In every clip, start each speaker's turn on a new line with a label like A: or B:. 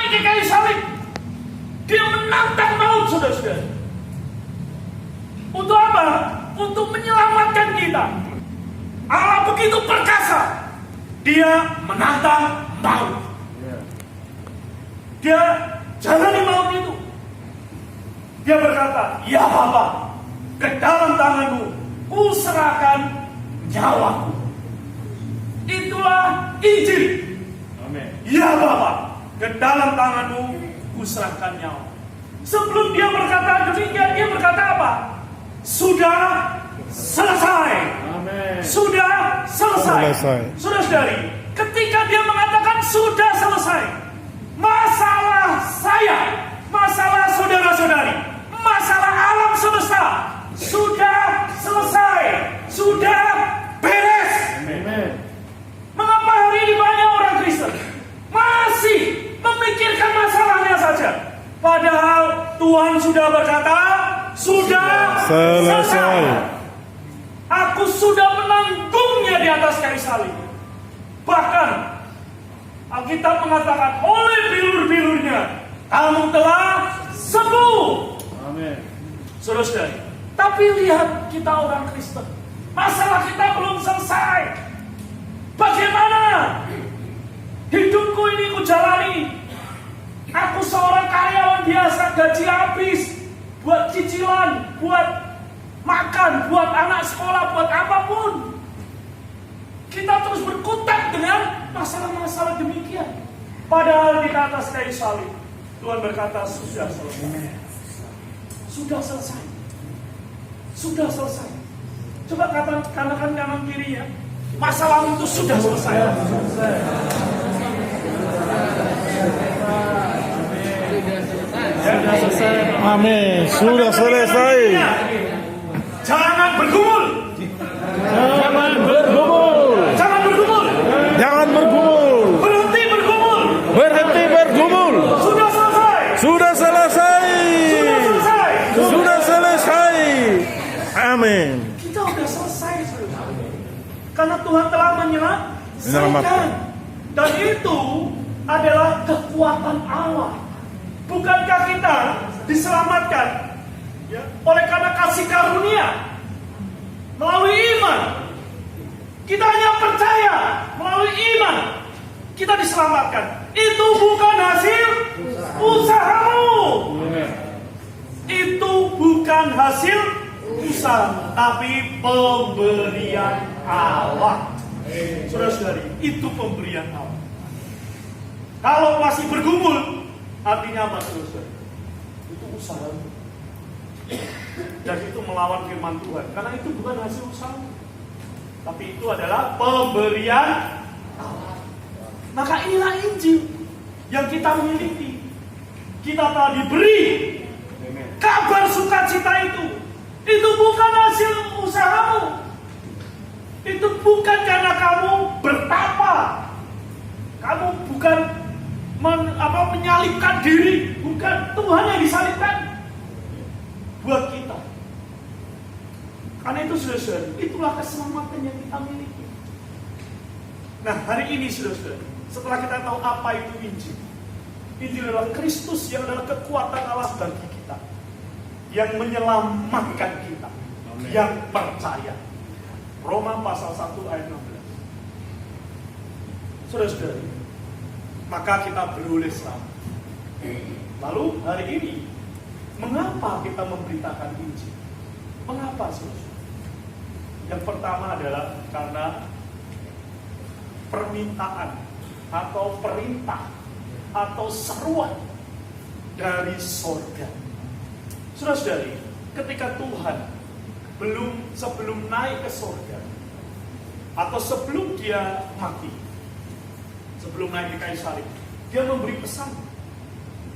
A: naik ke kayu salib. Dia menantang maut, saudara-saudara. Untuk apa? Untuk menyelamatkan kita. Allah begitu perkasa. Dia menantang maut. Dia jalani maut itu. Dia berkata, "Ya Bapa, ke dalam tanganmu kuserahkan nyawaku." Itulah Injil.
B: Amin.
A: Ya Bapa, ke dalam tanganmu kuserahkan nyawa. Sebelum dia berkata demikian, dia berkata apa? Sudah selesai.
B: Amin.
A: Sudah selesai. Saudara-saudari, ketika dia mengatakan sudah selesai, masalah saya, masalah saudara-saudari, masalah alam semesta sudah selesai, sudah beres.
B: Amin.
A: Mengapa hari ini banyak orang Kristen masih memikirkan masalahnya saja, padahal Tuhan sudah berkata sudah selesai. Aku sudah menanggungnya di atas kayu salib. Bahkan Alkitab mengatakan oleh bilur-bilurnya kamu telah sembuh.
B: Amin.
A: Saudara-saudari, tapi lihat kita orang Kristen, masalah kita belum selesai. Bagaimana hidupku ini kujalani? Aku seorang karyawan biasa, gaji habis buat cicilan, buat makan, buat anak sekolah, buat apapun. Kita terus berkutat dengan masalah-masalah demikian. Padahal di atas kayu salib Tuhan berkata sudah selesai. Sudah selesai. Sudah selesai. Coba katakan kanan kirinya, masalah itu sudah selesai.
B: Sudah selesai.
C: Amin. Sudah selesai.
A: Jangan bergumul.
B: Jangan bergumul.
A: Jangan bergumul.
C: Jangan bergumul.
A: Berhenti bergumul.
C: Berhenti bergumul.
A: Sudah selesai.
C: Sudah selesai.
A: Sudah selesai.
C: Sudah selesai. Amin.
A: Kita sudah selesai, saudara. Karena Tuhan telah menyelamatkan. Dan itu adalah kekuatan Allah. Bukankah kita diselamatkan oleh karena kasih karunia melalui iman? Kita hanya percaya melalui iman kita diselamatkan. Itu bukan hasil usahamu. Itu bukan hasil usaha, tapi pemberian Allah. Saudara-saudari, itu pemberian Allah. Kalau masih bergumul, artinya apa, saudara? Itu usaha. Dan itu melawan firman Tuhan. Karena itu bukan hasil usaha, tapi itu adalah pemberian Allah. Maka inilah Injil yang kita miliki. Kita telah diberi kabar sukacita itu. Itu bukan hasil usahamu. Itu bukan karena kamu bertapa. Kamu bukan menyalibkan diri. Bukan, Tuhan yang disalibkan buat kita. Karena itu saudara-saudara, itulah keselamatan yang kita miliki. Nah, hari ini saudara-saudara, setelah kita tahu apa itu Injil, Injil adalah Kristus yang adalah kekuatan Allah bagi kita, yang menyelamatkan kita. Amen. Yang percaya. Roma pasal 1 ayat 16. Saudara-saudara, maka kita beroleh selamat. Lalu hari ini, mengapa kita memberitakan Injil? Mengapa, saudara? Yang pertama adalah karena permintaan atau perintah atau seruan dari sorga. Saudara-saudari, ketika Tuhan sebelum naik ke sorga atau sebelum dia mati, sebelum naik ke kayu salib, dia memberi pesan.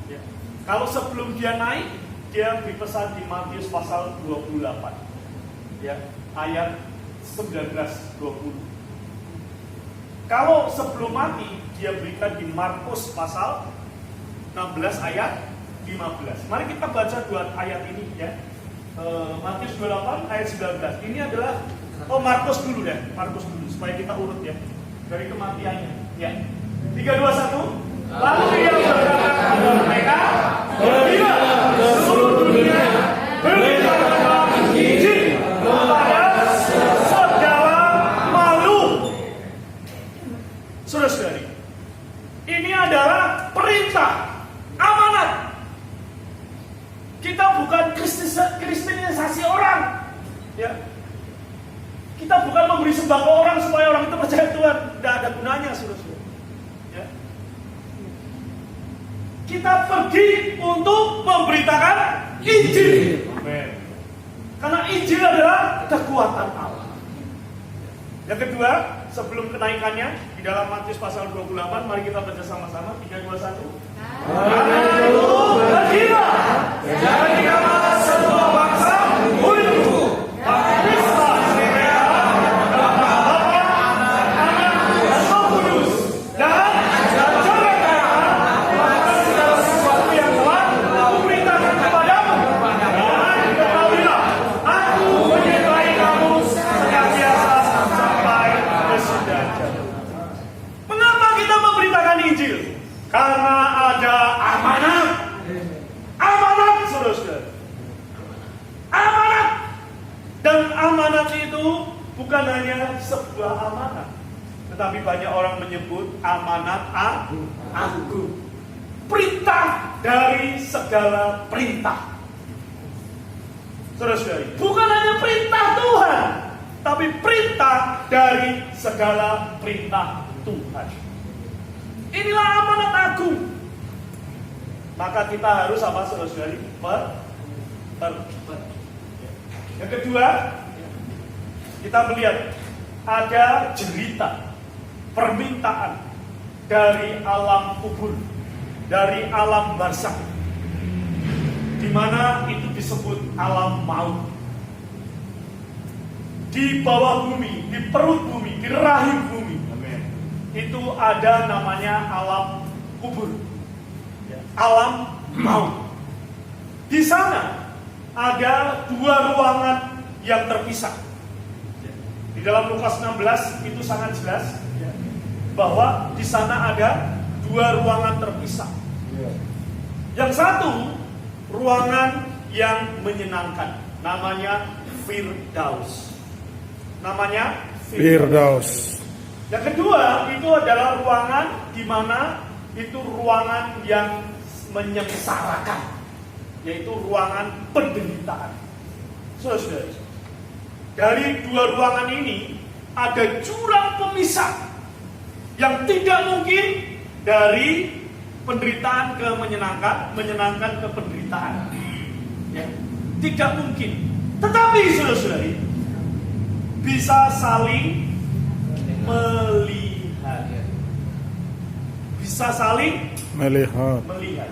A: Ya. Kalau sebelum dia naik, dia beri pesan di Matius pasal 28, ya, ayat 19-20. Kalau sebelum mati, dia berikan di Markus pasal 16 ayat 15. Mari kita baca dua ayat ini, ya. Matius 28 ayat 19. Ini adalah Markus dulu deh, Markus dulu supaya kita urut, ya, dari kematiannya. Ya. 3, 2, 1. Lalu dia berkata perintah, amanat. Kita bukan kristenisasi orang, ya. Kita bukan memberi sembako orang supaya orang itu percaya Tuhan. Tidak ada gunanya, saudara-saudara. Ya. Kita pergi untuk memberitakan Injil.
B: Amin.
A: Karena Injil adalah kekuatan Allah. Yang kedua, sebelum kenaikannya, di dalam Matius pasal 28, mari kita baca sama-sama. 3, 2, 1. Karena itu, pergilah, jadikanlah semua bangsa muridku, baptislah mereka dalam nama Bapa, Anak, dan Roh Kudus, dan ajar mereka melakukan segala sesuatu yang telah kuperintahkan kepadamu. Dan ketahuilah, aku menyertai kamu senantiasa sampai kesudahan zaman. Mengapa kita memberitakan Injil? Karena ada amanat. Amanat, saudara-saudara. Amanat. Dan amanat itu bukan hanya sebuah amanat, tetapi banyak orang menyebut amanat agung. Perintah dari segala perintah. Saudara-saudari, bukan hanya perintah Tuhan, tapi perintah dari segala perintah Tuhan. Inilah amanat agung. Maka kita harus apa, saudara-saudari? Yang kedua, kita melihat ada cerita, permintaan dari alam kubur, dari alam barzakh, di mana itu disebut alam maut. Di bawah bumi, di perut bumi, di rahim bumi, itu ada namanya alam kubur, alam maut. Di sana ada dua ruangan yang terpisah. Di dalam Lukas 16 itu sangat jelas bahwa di sana ada dua ruangan terpisah. Yang satu ruangan yang menyenangkan, namanya Firdaus. Namanya
C: Firdaus.
A: Yang kedua itu adalah ruangan di mana itu ruangan yang menyengsarakan, yaitu ruangan penderitaan. Saudara-saudara, dari dua ruangan ini ada jurang pemisah yang tidak mungkin dari penderitaan ke menyenangkan, menyenangkan ke penderitaan. Ya, tidak mungkin. Tetapi saudara-saudari, bisa saling melihat. Bisa saling melihat.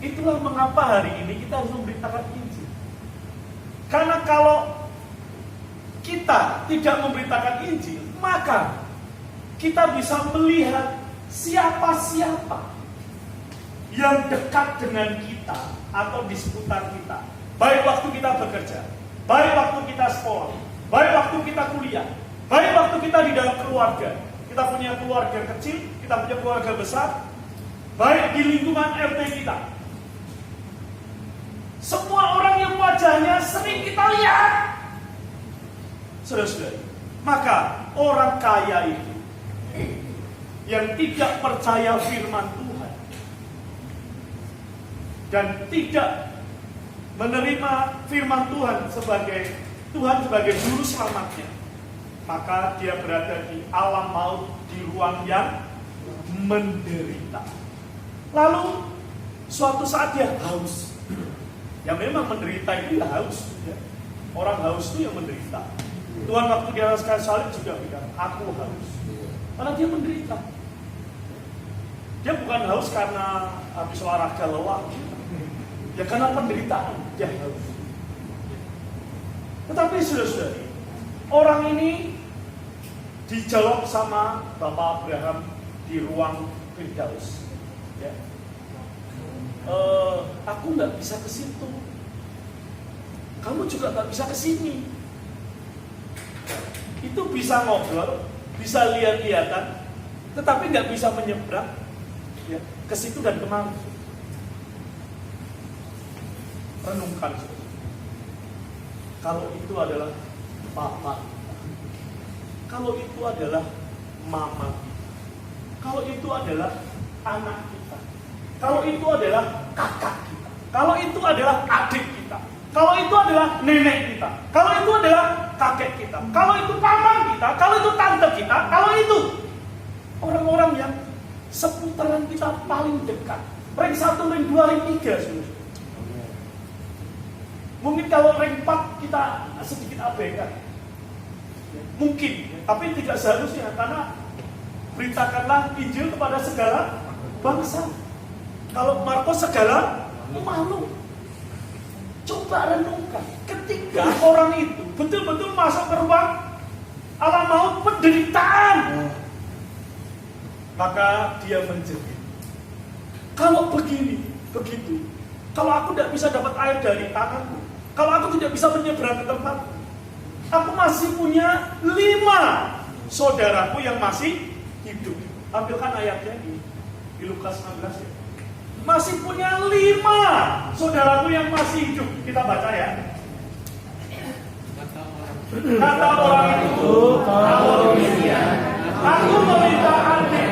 A: Itulah mengapa hari ini kita harus memberitakan Injil. Karena kalau kita tidak memberitakan Injil, maka kita bisa melihat siapa-siapa yang dekat dengan kita atau di seputar kita. Baik waktu kita bekerja, baik waktu kita sekolah, baik waktu kita kuliah, baik waktu kita di dalam keluarga. Kita punya keluarga kecil, kita punya keluarga besar, baik di lingkungan RT kita. Semua orang yang wajahnya sering kita lihat. Saudara-saudara, maka orang kaya itu yang tidak percaya firman Tuhan dan tidak menerima firman Tuhan sebagai juru selamatnya, maka dia berada di alam maut, di ruang yang menderita. Lalu suatu saat dia haus. Ya memang menderita itu ya haus, ya. Orang haus itu yang menderita. Tuhan waktu di atas kayu salib juga bilang, aku haus. Karena dia menderita. Dia bukan haus karena habis olahraga lelah. Ya karena penderitaan dia haus. Tetapi saudara-saudari, orang ini dijawab sama Bapak Abraham di ruang Firdaus. Ya. Aku nggak bisa ke situ. Kamu juga nggak bisa ke sini. Itu bisa ngobrol, bisa lihat-lihatan, tetapi nggak bisa menyeberang, ya, ke situ dan kemari. Renungkan, kalau itu adalah papa, kalau itu adalah mama, kalau itu adalah anak kita. kalau itu adalah kakak kita, kalau itu adalah adik kita, kalau itu adalah nenek kita, kalau itu adalah kakek kita, kalau itu paman kita, kalau itu tante kita, kalau itu orang-orang yang seputaran kita paling dekat. Ring 1, ring 2, ring 3 sebenarnya. Mungkin kalau ring 4 kita sedikit abaikan. Mungkin, tapi tidak seharusnya, karena beritakanlah Injil kepada segala bangsa. Kalau Markus segala makhluk. Coba renungkan, ketika orang itu betul-betul masuk ke ruang alam maut penderitaan, maka dia menjerit. Kalau begini, begitu, kalau aku tidak bisa dapat air dari tanganku, kalau aku tidak bisa menyeberang ke tempatku, aku masih punya 5 saudaraku yang masih hidup. Ambilkan ayatnya di Lukas 16 ya. Masih punya 5 saudaraku yang masih hidup. Kita baca ya. Kata orang itu, aku meminta adik,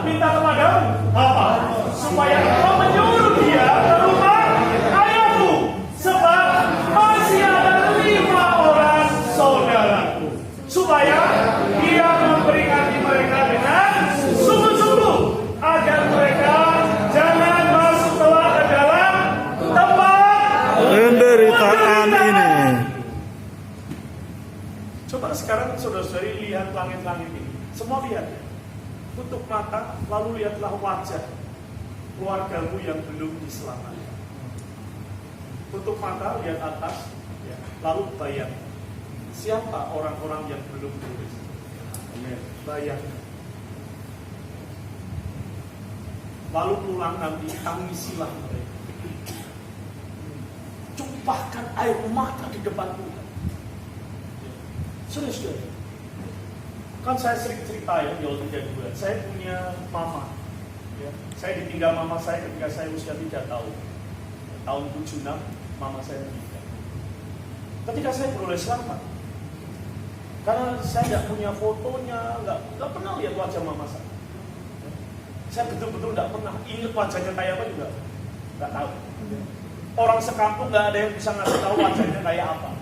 A: minta kepadamu, Bapa, supaya engkau menyuruh dia ke rumah ayahku, sebab masih ada 5 orang saudaraku, supaya dia memperingati mereka dengan sungguh-sungguh, agar mereka jangan masuk ke dalam tempat
C: penderitaan ini.
A: Coba sekarang saudara-saudari lihat langit-langit ini. Semua lihat ya. Tutup mata, lalu lihatlah wajah keluargamu yang belum diselamatkan. Tutup mata, lihat atas, ya. Lalu bayangkan siapa orang-orang yang belum tulis. Bayangkan. Lalu pulang nanti, tangisilah mereka. Tumpahkan air mata di depan Tuhan. Saudara-saudara, kan saya sering cerita ya di Old Jadwal. Saya punya mama, ya. Saya ditinggal mama saya ketika saya usia 3 tahun. Tahun 76 mama saya meninggal. Ketika saya beroleh selamat, karena saya tidak punya fotonya, nggak pernah lihat wajah mama saya. Saya betul-betul nggak pernah ingat wajahnya kayak apa juga, nggak tahu. Orang sekampung nggak ada yang bisa ngasih tahu wajahnya kayak apa.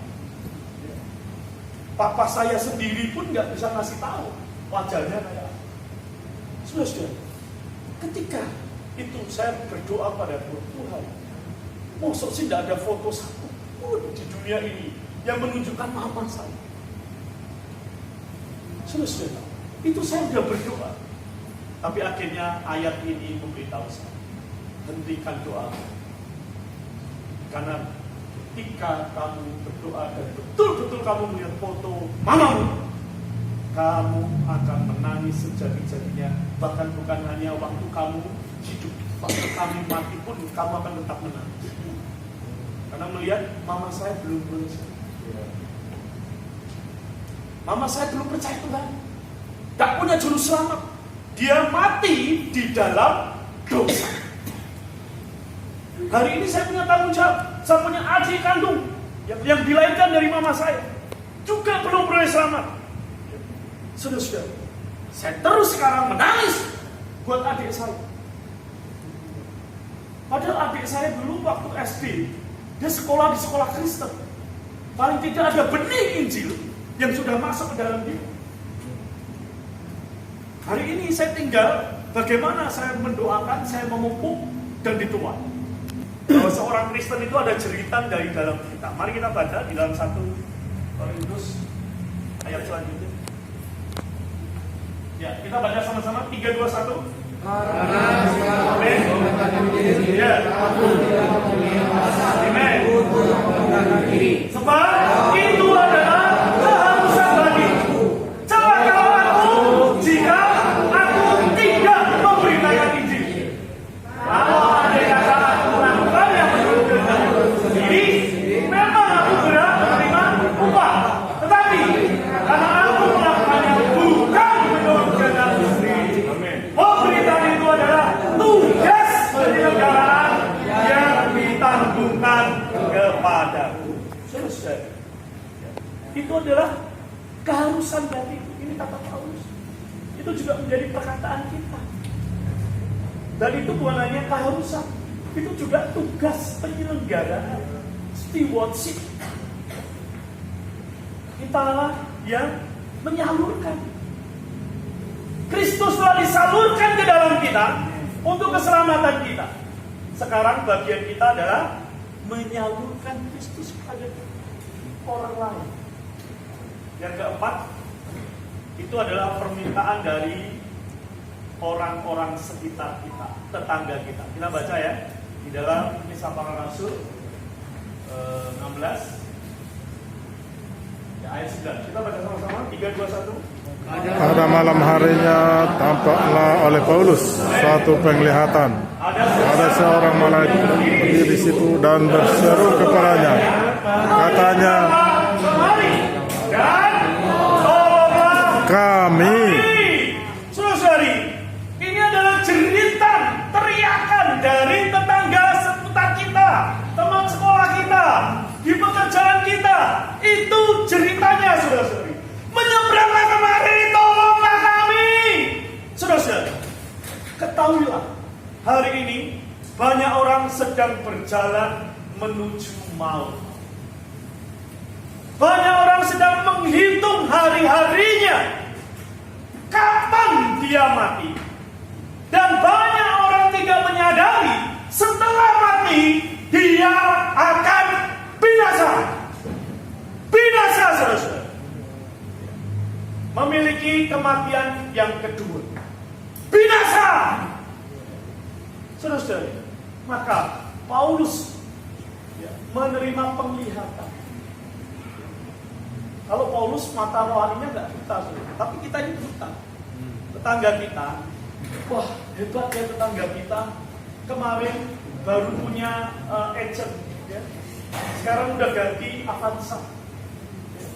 A: Papa saya sendiri pun nggak bisa ngasih tahu wajahnya kayak apa. Sudah, ketika itu saya berdoa pada Tuhan, maksud sih tidak ada foto satu pun di dunia ini yang menunjukkan mama saya. Sudah, itu saya sudah berdoa. Tapi akhirnya ayat ini memberitahu saya, hentikan doa. Karena ketika kamu berdoa dan betul-betul kamu melihat foto mamamu, kamu akan menangis sejadi-jadinya. Bahkan bukan hanya waktu kamu hidup, waktu kamu mati pun kamu akan tetap menangis. Karena melihat mama saya belum percaya. Mama saya belum percaya Tuhan, tak punya juru selamat. Dia mati di dalam dosa. Hari ini saya punya tanggung jawab. Saya punya adik kandung yang dilahirkan dari mama saya, juga belum boleh selamat. Saudara-saudara, saya terus sekarang menangis buat adik saya. Padahal adik saya dulu waktu SD, dia sekolah di sekolah Kristen. Paling tidak ada benih Injil yang sudah masuk ke dalam dia. Hari ini saya tinggal, bagaimana saya mendoakan, saya memupuk dan dituai. Bahwa seorang Kristen itu ada jeritan dari dalam kita. Mari kita baca di dalam 1 Korintus ayat selanjutnya. Ya, kita baca sama-sama 3, 2, 1.
D: Karena
A: Amin. Ya. Amin. Sebab itu adalah keharusan bagiku. Celakalah aku jika aku tidak memberitakan Injil. Kalau ada kata aku melakukan yang menurut kehendak sendiri, memang aku berat menerima upah. Tetapi karena aku melakukannya bukan menurut kehendak sendiri. Pemberitaan itu adalah tugas penyelenggaraan yang ditanggungkan kepadaku. Selesai. Itu adalah keharusan bagiku. Ini kata Paulus. Itu juga menjadi perkataan kita. Dan itu bukan hanya keharusan, itu juga tugas penyelenggaraan, stewardship. Kita lah yang menyalurkan. Kristus telah disalurkan ke dalam kita untuk keselamatan kita. Sekarang bagian kita adalah menyalurkan Kristus kepada orang lain. Yang keempat, itu adalah permintaan dari orang-orang sekitar kita, tetangga kita. Kita baca ya di dalam Kisah Para Rasul 16 ya, ayat 9. Kita baca sama-sama 3, 2, 1.
C: Pada malam harinya tampaklah oleh Paulus suatu penglihatan. Ada seorang malaikat berdiri di situ dan berseru kepadanya. Katanya, kami.
A: Saudari, ini adalah jeritan, teriakan dari tetangga seputar kita, teman sekolah kita, di pekerjaan kita. Itu jeritanya, saudara-saudari. Menyeberanglah kemari, tolonglah kami. Saudara-saudari, ketahuilah, hari ini banyak orang sedang berjalan menuju maut. Banyak orang sedang menghitung hari-harinya, kapan dia mati. Dan banyak orang tidak menyadari setelah mati dia akan binasa. Binasa, saudara-saudara. Memiliki kematian yang kedua, binasa. Saudara-saudara, maka Paulus menerima penglihatan. Kalau Paulus mata rohaninya nggak buta, tapi kita ini buta. Tetangga kita, wah hebat ya tetangga kita. Kemarin baru punya agent, ya. Sekarang udah ganti Avanza, ya.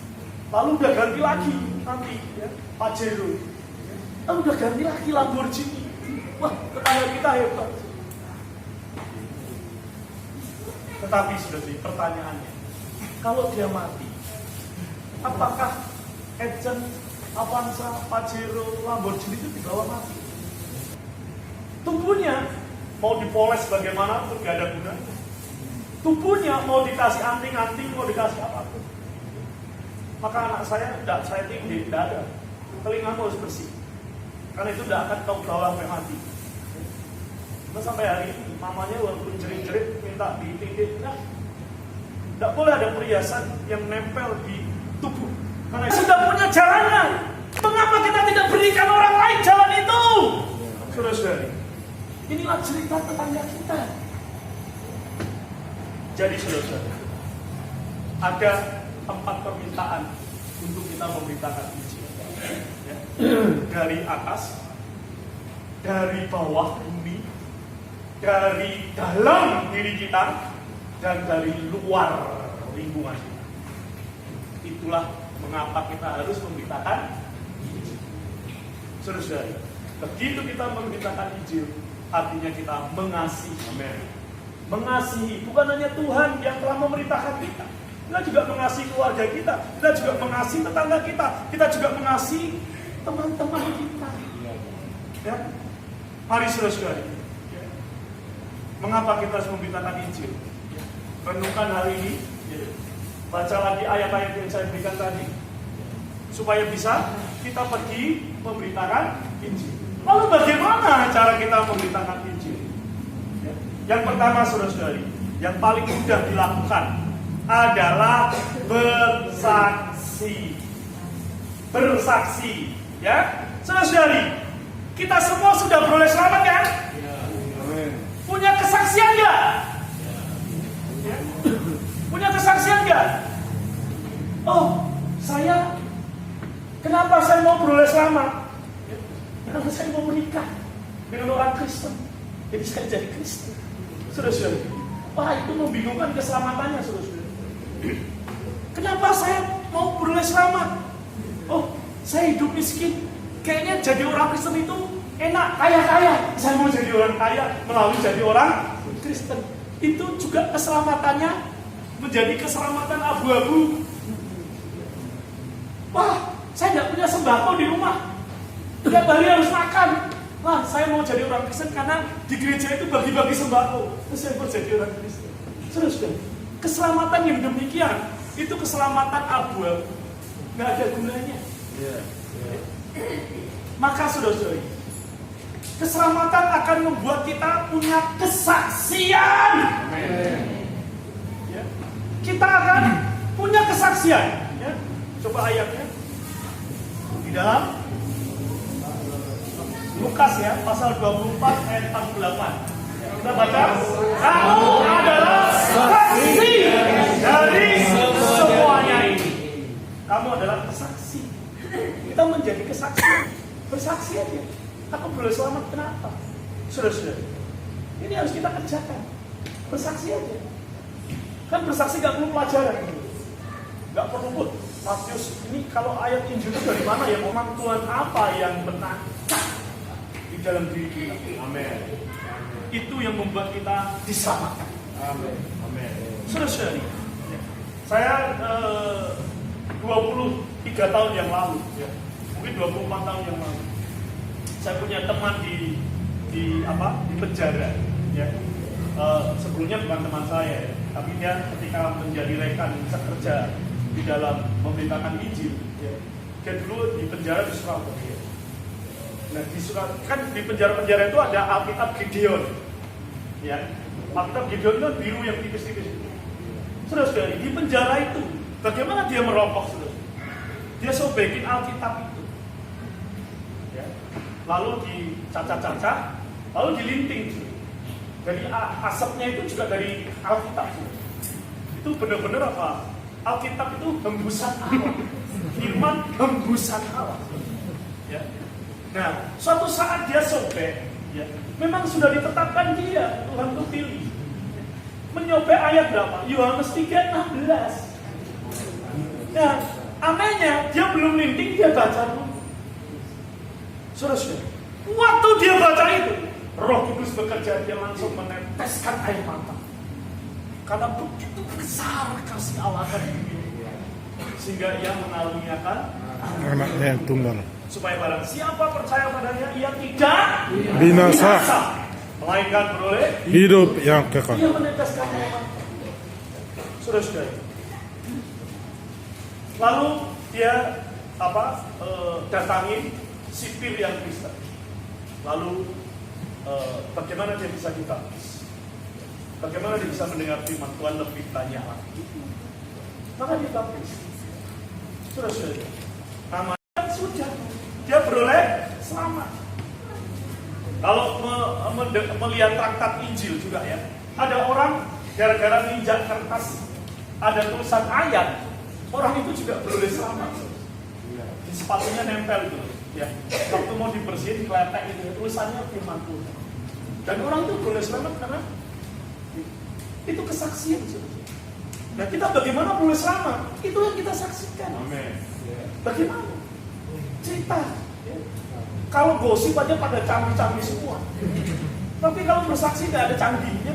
A: Lalu udah ganti lagi nanti, ya, Pajero. Lalu udah ganti lagi Lamborghini. Wah tetangga kita hebat. Tetapi sudah sih pertanyaannya, kalau dia mati, apakah agent Avanza, Pajero, Lamborghini itu dibawa mati? Tubuhnya mau dipoles bagaimanapun gak ada gunanya. Tubuhnya mau dikasih anting-anting, mau dikasih apapun. Maka anak saya tinggi, tidak ada. Telingamu harus bersih, karena itu tidak akan kau bawa sampai mati. Nah, sampai hari ini mamanya walaupun jerit-jerit minta ditindik, tidak boleh ada perhiasan yang nempel di tubuh. Karena sudah punya jalannya. Mengapa kita tidak berikan orang lain jalan itu? Saudara-saudari, inilah cerita tetangga kita. Jadi saudara-saudari, ada 4 permintaan untuk kita memberitakan Injil. Ya. Dari atas, dari bawah bumi, dari dalam diri kita, dan dari luar lingkungan kita. Itulah mengapa kita harus memberitakan Injil. Saudara-saudari, begitu kita memberitakan Injil, artinya kita mengasihi. Amen. Mengasihi bukan hanya Tuhan yang telah memerintahkan kita. Kita juga mengasihi keluarga kita, kita juga mengasihi tetangga kita, kita juga mengasihi teman-teman kita. Ya. Mari saudara-saudari, ya. Mengapa kita harus memberitakan Injil? Ya. Renungkan hari ini, ya. Baca lagi ayat-ayat yang saya berikan tadi, supaya bisa kita pergi memberitakan Injil. Lalu bagaimana cara kita memberitakan Injil? Ya. Yang pertama saudara-saudari, yang paling mudah dilakukan adalah bersaksi. Bersaksi, ya. Saudara-saudari, kita semua sudah beroleh selamat kan? Punya kesaksian nggak? Ya. Punya kesaksian nggak? Oh, kenapa saya mau beroleh selamat? Ya. Karena saya mau menikah dengan orang Kristen. Jadi saya jadi Kristen. Saudara-saudari, wah itu membingungkan keselamatannya, saudara-saudari. Kenapa saya mau beroleh selamat? Oh, saya hidup miskin. Kayaknya jadi orang Kristen itu enak, kaya-kaya. Saya mau jadi orang kaya melalui jadi orang Kristen. Itu juga keselamatannya menjadi keselamatan abu-abu. Wah, saya nggak punya sembako di rumah. Tiap hari harus makan. Lah, saya mau jadi orang Kristen karena di gereja itu bagi-bagi sembako. Terus saya mau jadi orang Kristen. Sudah. Keselamatan yang demikian itu keselamatan abu-abu, nggak ada gunanya. Maka saudara-saudari, keselamatan akan membuat kita punya kesaksian. Ya. Kita akan punya kesaksian. Ya. Coba ayatnya di dalam Lukas ya, pasal 24 ayat 48. Kita baca, kamu adalah saksi dari semuanya ini. Kamu adalah kesaksi. Kita menjadi kesaksi. Bersaksi aja. Aku boleh selamat, kenapa? Sudah. Ini harus kita kerjakan. Bersaksi aja. Kan bersaksi gak perlu pelajaran. Gak perlu pun. Matius, ini kalau ayat Injil itu dari mana ya? Memang Tuhan apa yang benar di dalam diri kita? Amin. Itu yang membuat kita diselamatkan. Amin. Saudara, saya 23 tahun yang lalu, ya, mungkin 24 tahun yang lalu, saya punya teman di penjara. Ya. Sebelumnya bukan teman saya, tapi dia ketika menjadi rekan kerja di dalam memberitakan Injil, ya, dia dulu di penjara di Surabaya. Nah, kan di penjara-penjara itu ada Alkitab Gideon, ya. Alkitab Gideon itu biru yang tipis-tipis. Saudara, di penjara itu, bagaimana dia merokok, saudara? Dia sobekin Alkitab itu, ya. Lalu dicacah-cacah, lalu dilinting. Dari asapnya itu juga dari Alkitab, saudara. Itu benar-benar apa? Alkitab itu hembusan Allah, firman hembusan Allah, ya. Nah, suatu saat dia sobek, ya, memang sudah ditetapkan dia, Tuhan itu pilih. Menyobek ayat berapa? Yohanes 3:16. Nah, anehnya dia belum linting, dia baca dulu. Saudara, waktu dia baca itu, Roh Kudus bekerja, dia langsung meneteskan air mata. Karena begitu besar kasih Allah akan dunia, sehingga ia mengaruniakan
C: Anaknya yang tunggal.
A: supaya barang siapa percaya padanya ia tidak
C: Binasa,
A: melainkan beroleh
C: hidup yang kekal.
A: ia meneteskan air mata. Saudara, lalu dia datangi sipir yang Kristen. Lalu bagaimana dia bisa dibaptis? Bagaimana dia bisa mendengar firman Tuhan lebih banyak lagi? Maka dia baptis. Sudah. Namanya sudah. Dia beroleh selamat. Kalau melihat traktat Injil juga ya, ada orang gara-gara nginjak kertas ada tulisan ayat, orang itu juga beroleh selamat. Di sepatunya nempel itu, ya. Waktu mau dibersihin kletek itu tulisannya firman Tuhan. Dan orang itu beroleh selamat karena itu kesaksian. Nah, kita bagaimana boleh selamat? Itu yang kita saksikan.
B: Amin.
A: Bagaimana? Cerita. Kalau gosip aja pada canggih-canggih semua. Tapi kalau bersaksi tidak ada canggihnya.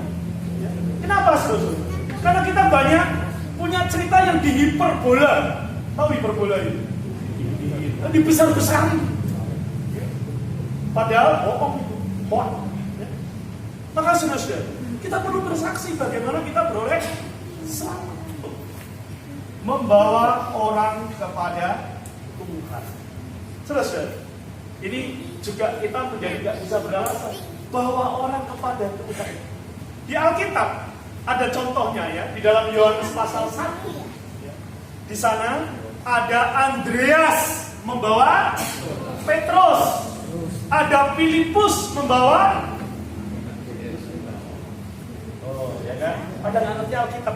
A: Kenapa, saudara? Karena kita banyak punya cerita yang dihiperbola. Tahu hiperbola itu? Dibesar-besarin. Padahal bohong itu. Hoax. Maka saudara, kita perlu bersaksi bagaimana kita beroleh selamat. Membawa orang kepada Tuhan. Saudara, ini juga kita menjadi tidak bisa beralasan bahwa orang kepada Tuhan. Di Alkitab ada contohnya ya, di dalam Yohanes pasal 1. Di sana ada Andreas membawa Petrus, ada Filipus membawa ada ngerti Alkitab.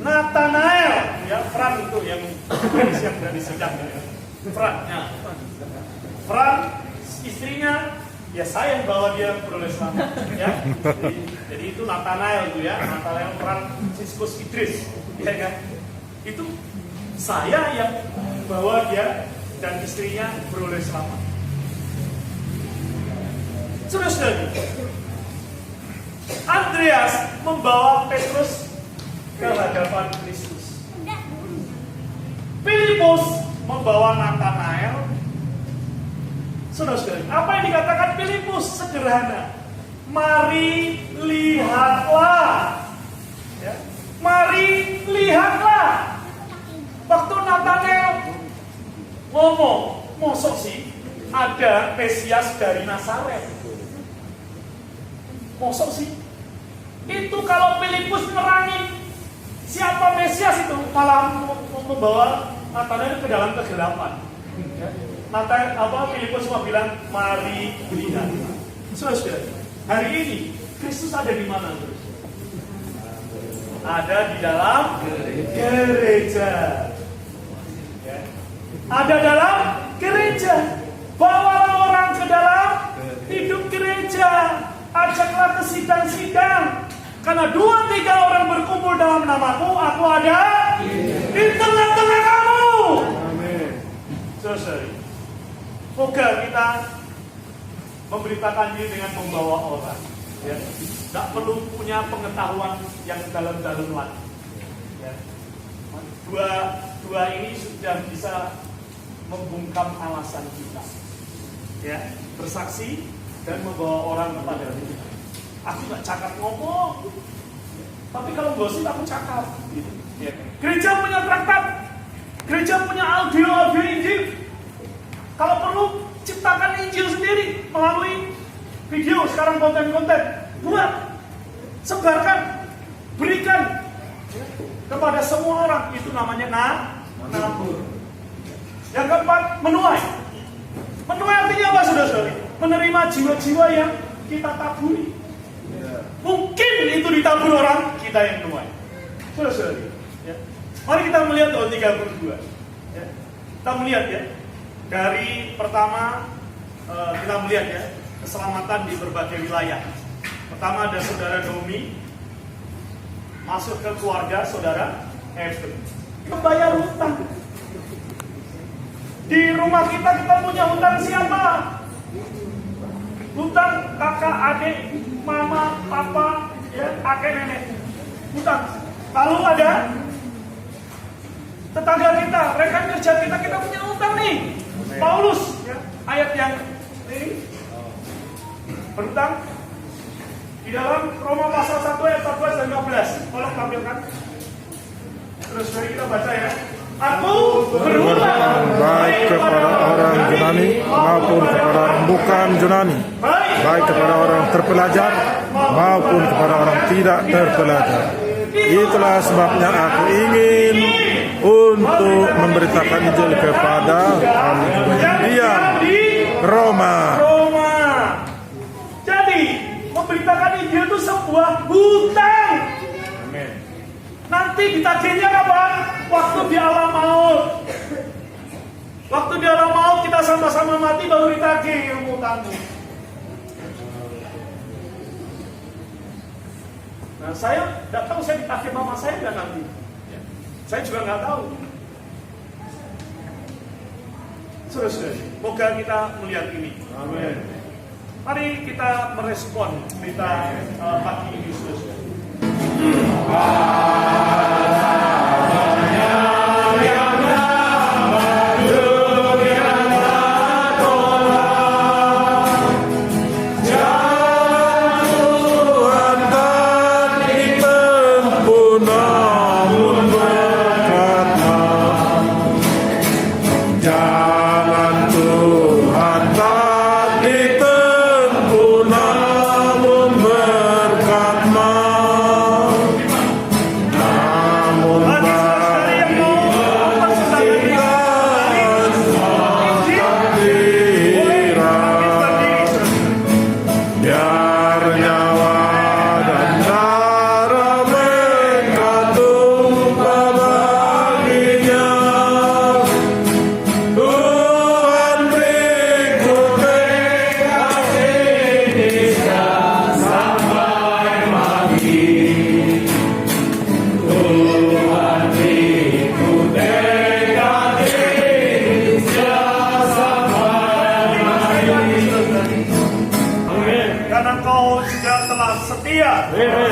A: Nathanael, ya, Fran itu yang dari sidang ya. Fran, istrinya, ya saya yang bawa dia beroleh selamat, ya. Jadi itu Nathanael itu ya, Nathanael Franciscus Idris, ya kan? Itu saya yang bawa dia dan istrinya beroleh selamat. Saudara, Andreas membawa Petrus ke hadapan Kristus. Filipus membawa Nathanael Saudara-saudara, apa yang dikatakan Filipus sederhana. Mari lihatlah. Ya. Mari lihatlah. Waktu Nathanael ngomong, mosok sih ada Mesias dari Nazaret. Mosok sih. Itu kalau Filipus nerangin siapa Mesias itu malah membawa Nathanael ke dalam kegelapan. Ya. Filipus cuma bilang mari lihat. Saudara, hari ini Kristus ada di mana? Ada di dalam gereja. Ya. Ada dalam gereja. Bawalah orang ke dalam hidup gereja. Ajaklah ke sidang-sidang. Karena 2-3 orang berkumpul dalam namaku, aku ada di tengah-tengah kamu.
B: Amin.
A: Saudara, semoga kita memberitakan diri dengan membawa orang. Ya. Tidak perlu punya pengetahuan yang dalam-dalam lagi. Ya. Dua ini sudah bisa membungkam alasan kita. Ya. Bersaksi dan membawa orang kepada Tuhan. Aku nggak cakap ngomong, tapi kalau gosip aku cakap. Gitu. Ya. Gereja punya traktat, gereja punya audio Injil. Kalau perlu ciptakan Injil sendiri melalui video. Sekarang konten-konten buat, sebarkan, berikan kepada semua orang. Itu namanya nabur. Yang keempat, menuai. Menuai artinya apa, saudara-saudari? Menerima jiwa-jiwa yang kita taburi. Mungkin itu ditabur orang, kita yang menuai. Saudara-saudari, ya. Mari kita melihat tahun 32. Ya. Kita melihat ya. Dari pertama kita melihat ya keselamatan di berbagai wilayah. Pertama ada saudara Naomi masuk ke keluarga saudara Eben. Kita bayar hutang. Di rumah kita punya hutang siapa? Hutang kakak, adik, mama, papa, ya, kakek, nenek. Hutang. Lalu ada tetangga kita, rekan kerja kita punya hutang nih. Paulus, ya, ayat yang ini berhutang di dalam Roma pasal 1 ayat 14 dan 15. Tolong tampilkan. Terus mari kita baca ya. Aku berhutang
C: baik kepada orang Yunani maupun kepada orang bukan Yunani, baik kepada orang terpelajar maupun kepada orang tidak terpelajar. Itulah sebabnya aku ingin untuk memberitakan Injil kepada kaum di Roma.
A: Jadi memberitakan Injil itu sebuah hutang.
B: Amin.
A: Nanti ditagihnya kapan? Waktu di alam maut. Waktu di alam maut kita sama-sama mati baru ditagih ilmu hutangmu. Nah, saya tidak tahu saya ditagih mama saya dan nanti. Saya juga nggak tahu. Saudara-saudara, semoga kita melihat ini.
B: Amin.
A: Mari kita merespon berita pagi ini, saudara-saudara.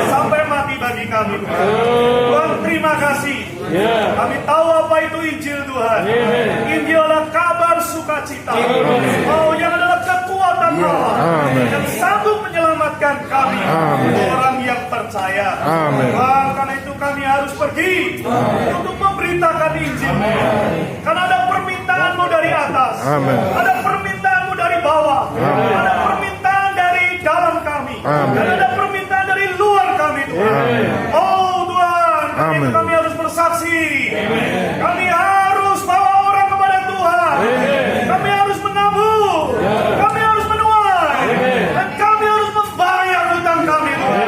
A: Sampai mati bagi kami. Tuhan, terima kasih. Kami tahu apa itu Injil Tuhan. Injil adalah kabar sukacita. Oh, yang adalah
C: Amin.
A: yang sanggup menyelamatkan kami,
C: Amin.
A: orang yang percaya.
C: Amin.
A: Tuhan, karena itu kami harus pergi untuk memberitakan Injil. Karena ada permintaan-Mu dari atas,
C: Amin.
A: ada permintaan-Mu dari bawah, ada permintaan dari dalam kami,
C: Amin.
A: dan ada permintaan dari luar kami, Tuhan.
C: Amin.
A: Oh Tuhan, karena itu
C: Amin.
A: kami harus bersaksi. Kami harus bawa orang kepada Tuhan. Kami harus menabung. Kami harus menuai. Dan kami harus membayar hutang kami, Tuhan.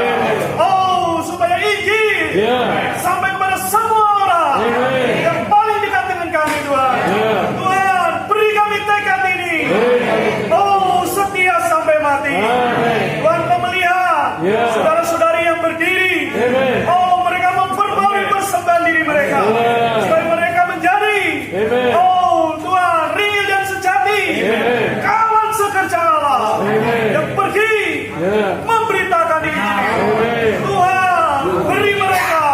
A: Oh, supaya Injil sampai kepada semua orang yang paling dekat dengan kami, Tuhan. Tuhan, beri kami tekad ini. Oh, setia sampai mati. Tuhan, kau melihat saudara-saudari yang berdiri. Oh, mereka memperbarui persembahan diri mereka. Supaya mereka menjadi, oh Tuhan, real dan sejati. Kawan sekerja Allah yang pergi memberitakan Injil. Tuhan, beri mereka